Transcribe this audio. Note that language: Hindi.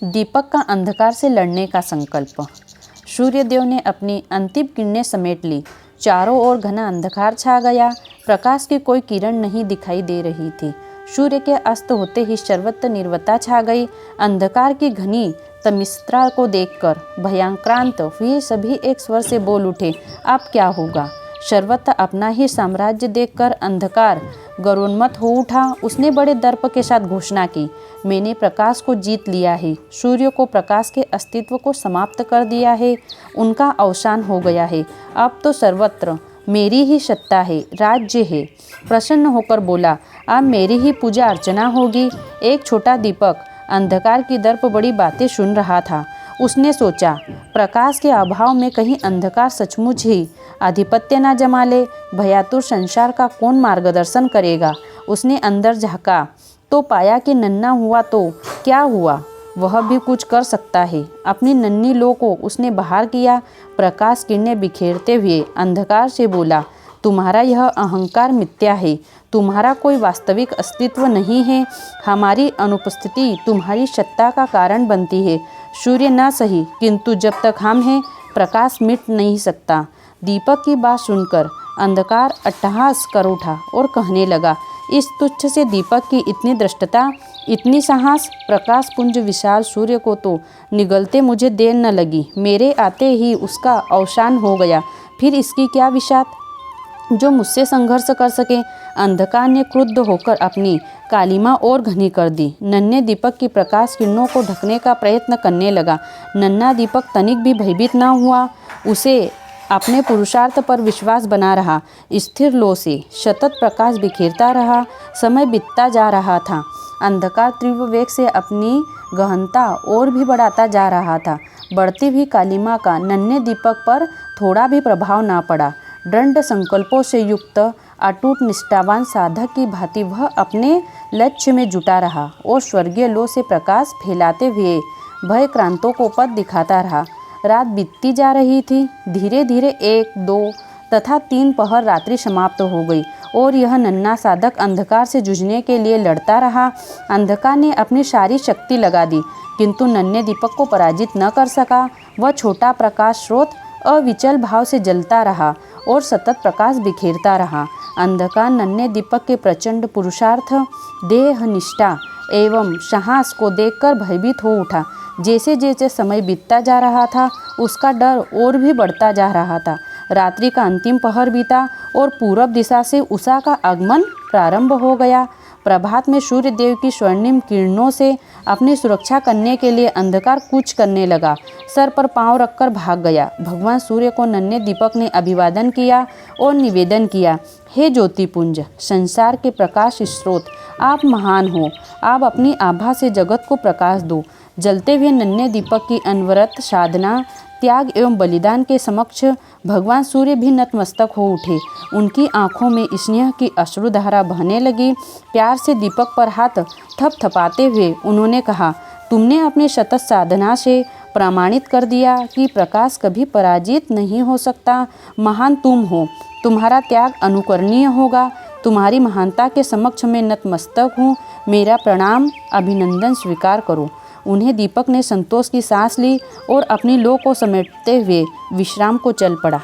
दीपक का अंधकार से लड़ने का संकल्प। सूर्यदेव ने अपनी अंतिम किरणें समेट ली। चारों ओर घना अंधकार छा गया। प्रकाश की कोई किरण नहीं दिखाई दे रही थी। सूर्य के अस्त होते ही सर्वत्र निर्वता छा गई। अंधकार की घनी तमिस्रा को देखकर भयांक्रांत हुए सभी एक स्वर से बोल उठे, अब क्या होगा? सर्वत्र अपना ही साम्राज्य देखकर अंधकार गौरोन्मत्त हो उठा। उसने बड़े दर्प के साथ घोषणा की, मैंने प्रकाश को जीत लिया है। सूर्य को प्रकाश के अस्तित्व को समाप्त कर दिया है। उनका अवसान हो गया है। अब तो सर्वत्र मेरी ही सत्ता है, राज्य है। प्रसन्न होकर बोला, अब मेरी ही पूजा अर्चना होगी। एक छोटा दीपक अंधकार की दर्प बड़ी बातें सुन रहा था। उसने सोचा, प्रकाश के अभाव में कहीं अंधकार सचमुच ही आधिपत्य न जमा ले। भयातुर संसार का कौन मार्गदर्शन करेगा? उसने अंदर झांका तो पाया कि नन्हा हुआ तो क्या हुआ, वह भी कुछ कर सकता है। अपनी नन्ही लो को उसने बाहर किया। प्रकाश किरणें बिखेरते हुए अंधकार से बोला, तुम्हारा यह अहंकार मिथ्या है। तुम्हारा कोई वास्तविक अस्तित्व नहीं है। हमारी अनुपस्थिति तुम्हारी सत्ता का कारण बनती है। सूर्य न सही, किंतु जब तक हम हैं प्रकाश मिट नहीं सकता। दीपक की बात सुनकर अंधकार अट्टहास कर उठा और कहने लगा, इस तुच्छ से दीपक की इतनी दृष्टता, इतनी साहस? प्रकाश पुंज विशाल सूर्य को तो निगलते मुझे देर न लगी। मेरे आते ही उसका अवसान हो गया। फिर इसकी क्या विशात जो मुझसे संघर्ष कर सके? अंधकार ने क्रुद्ध होकर अपनी कालिमा और घनी कर दी। नन्हे दीपक की प्रकाश किरणों को ढकने का प्रयत्न करने लगा। नन्हा दीपक तनिक भी भयभीत न हुआ। उसे अपने पुरुषार्थ पर विश्वास बना रहा। स्थिर लो से सतत प्रकाश बिखेरता रहा। समय बीतता जा रहा था। अंधकार तीव्र वेग से अपनी गहनता और भी बढ़ाता जा रहा था। बढ़ती हुई कालिमा का नन्हे दीपक पर थोड़ा भी प्रभाव न पड़ा। दृढ़ संकल्पों से युक्त अटूट निष्ठावान साधक की भांति वह अपने लक्ष्य में जुटा रहा और स्वर्गीय लो से प्रकाश फैलाते हुए भय क्रांतों को पथ दिखाता रहा। रात बीतती जा रही थी। धीरे धीरे 1, 2 तथा 3 पहर रात्रि समाप्त हो गई और यह नन्हा साधक अंधकार से जूझने के लिए लड़ता रहा। अंधकार ने अपनी सारी शक्ति लगा दी, किंतु नन्हे दीपक को पराजित न कर सका। वह छोटा प्रकाश स्रोत अविचल भाव से जलता रहा और सतत प्रकाश बिखेरता रहा। अंधकार नन्हे दीपक के प्रचंड पुरुषार्थ, देह निष्ठा एवं साहस को देखकर भयभीत हो उठा। जैसे जैसे समय बीतता जा रहा था, उसका डर और भी बढ़ता जा रहा था। रात्रि का अंतिम पहर बीता और पूर्व दिशा से उषा का आगमन प्रारंभ हो गया। प्रभात में सूर्य देव की स्वर्णिम किरणों से अपनी सुरक्षा करने के लिए अंधकार कूच करने लगा। सर पर पांव रखकर भाग गया। भगवान सूर्य को नन्हे दीपक ने अभिवादन किया और निवेदन किया, हे ज्योतिपुंज, संसार के प्रकाश स्रोत, आप महान हो। आप अपनी आभा से जगत को प्रकाश दो। जलते हुए नन्हे दीपक की अनवरत साधना, त्याग एवं बलिदान के समक्ष भगवान सूर्य भी नतमस्तक हो उठे। उनकी आंखों में स्नेह की अश्रुधारा बहने लगी। प्यार से दीपक पर हाथ थपथपाते हुए उन्होंने कहा, तुमने अपनी सतत साधना से प्रमाणित कर दिया कि प्रकाश कभी पराजित नहीं हो सकता। महान तुम हो। तुम्हारा त्याग अनुकरणीय होगा। तुम्हारी महानता के समक्ष मैं नतमस्तक हूँ। मेरा प्रणाम, अभिनंदन स्वीकार करो। उन्हें दीपक ने संतोष की सांस ली और अपनी लो को समेटते हुए विश्राम को चल पड़ा।